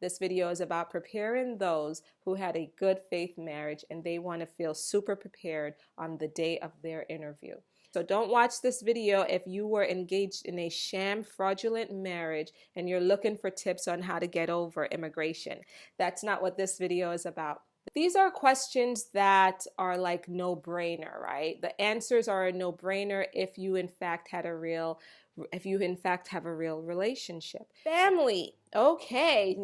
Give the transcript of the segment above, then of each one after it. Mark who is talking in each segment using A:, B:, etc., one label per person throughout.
A: This video is about preparing those who had a good faith marriage and they want to feel super prepared on the day of their interview. So don't watch this video if you were engaged in a sham fraudulent marriage and you're looking for tips on how to get over immigration. That's not what this video is about. These are questions that are like no-brainer, right? The answers are a no-brainer if you in fact have a real relationship. Family. Okay,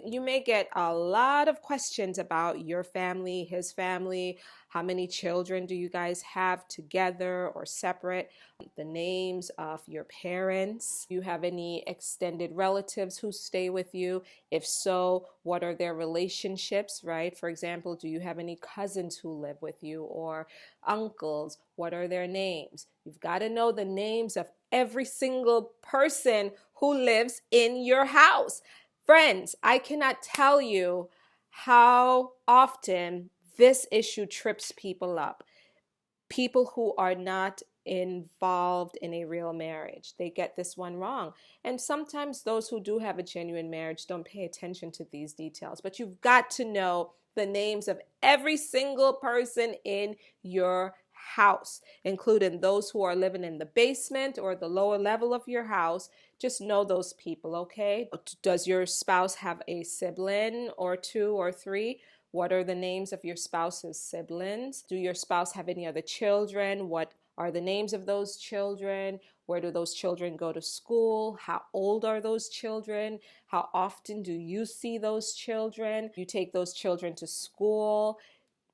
A: you may get a lot of questions about your family, his family. How many children do you guys have together or separate? The names of your parents. Do you have any extended relatives who stay with you? If so, what are their relationships, right? For example, do you have any cousins who live with you or uncles? What are their names? You've got to know the names of every single person who lives in your house. Friends, I cannot tell you how often this issue trips people up. People who are not involved in a real marriage, they get this one wrong. And sometimes those who do have a genuine marriage don't pay attention to these details. But you've got to know the names of every single person in your house, including those who are living in the basement or the lower level of your house. Just know those people, okay? Does your spouse have a sibling or two or three? What are the names of your spouse's siblings? Do your spouse have any other children? What are the names of those children? Where do those children go to school? How old are those children? How often do you see those children? You take those children to school.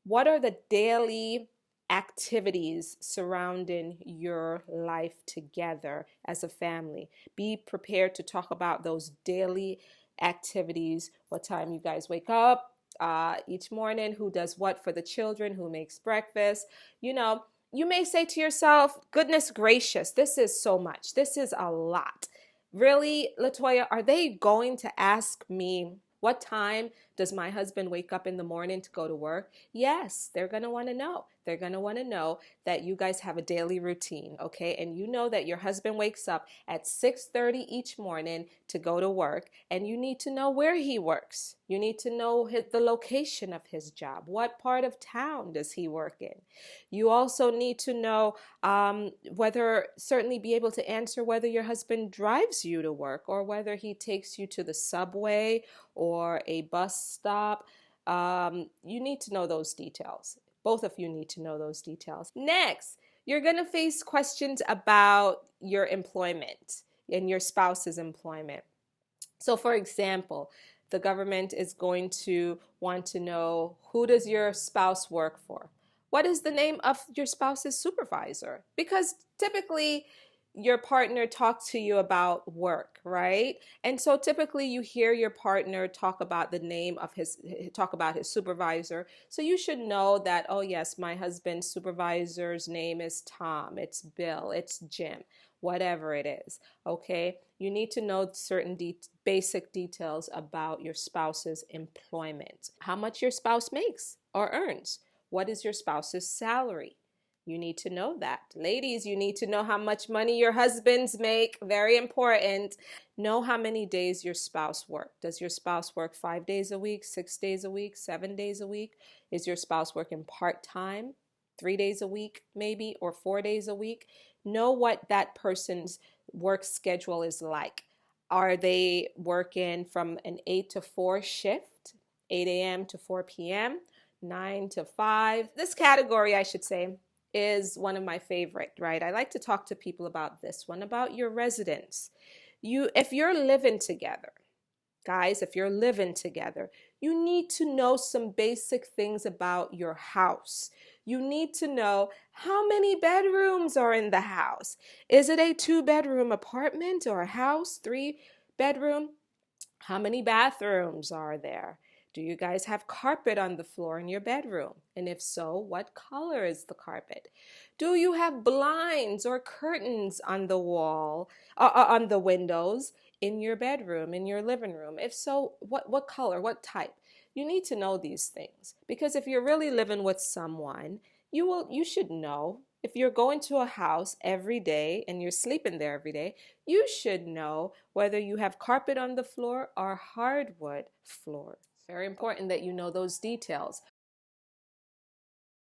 A: What are the daily activities surrounding your life together as a family? Be prepared to talk about those daily activities. What time you guys wake up each morning, who does what for the children, who makes breakfast. You know, you may say to yourself, goodness gracious, this is so much. This is a lot. Really, Latoya, are they going to ask me what time does my husband wake up in the morning to go to work? Yes, they're going to want to know. They're going to want to know that you guys have a daily routine, okay? And you know that your husband wakes up at 6:30 each morning to go to work, and you need to know where he works. You need to know the location of his job. What part of town does he work in? You also need to know certainly be able to answer whether your husband drives you to work or whether he takes you to the subway or a bus stop. You need to know those details. Both of you need to know those details. Next, you're going to face questions about your employment and your spouse's employment. So for example, the government is going to want to know, who does your spouse work for? What is the name of your spouse's supervisor? Because typically your partner talks to you about work, right? And so typically you hear your partner talk about his supervisor. So you should know that, oh yes, my husband's supervisor's name is Tom, it's Bill, it's Jim, whatever it is, okay? You need to know certain basic details about your spouse's employment. How much your spouse makes or earns. What is your spouse's salary? You need to know that. Ladies, you need to know how much money your husbands make. Very important. Know how many days your spouse works. Does your spouse work 5 days a week, 6 days a week, 7 days a week? Is your spouse working part-time, 3 days a week maybe, or 4 days a week? Know what that person's work schedule is like. Are they working from an 8 to 4 shift, 8 a.m. to 4 p.m., 9 to 5? This category, I should say, is one of my favorite, right? I like to talk to people about this one, about your residence. If you're living together, guys, if you're living together, you need to know some basic things about your house. You need to know how many bedrooms are in the house. Is it a 2-bedroom apartment or a house, 3-bedroom? How many bathrooms are there? Do you guys have carpet on the floor in your bedroom? And if so, what color is the carpet? Do you have blinds or curtains on the wall, on the windows in your bedroom, in your living room? If so, what color, what type? You need to know these things, because if you're really living with someone, you should know. If you're going to a house every day and you're sleeping there every day, you should know whether you have carpet on the floor or hardwood floor. It's very important that you know those details.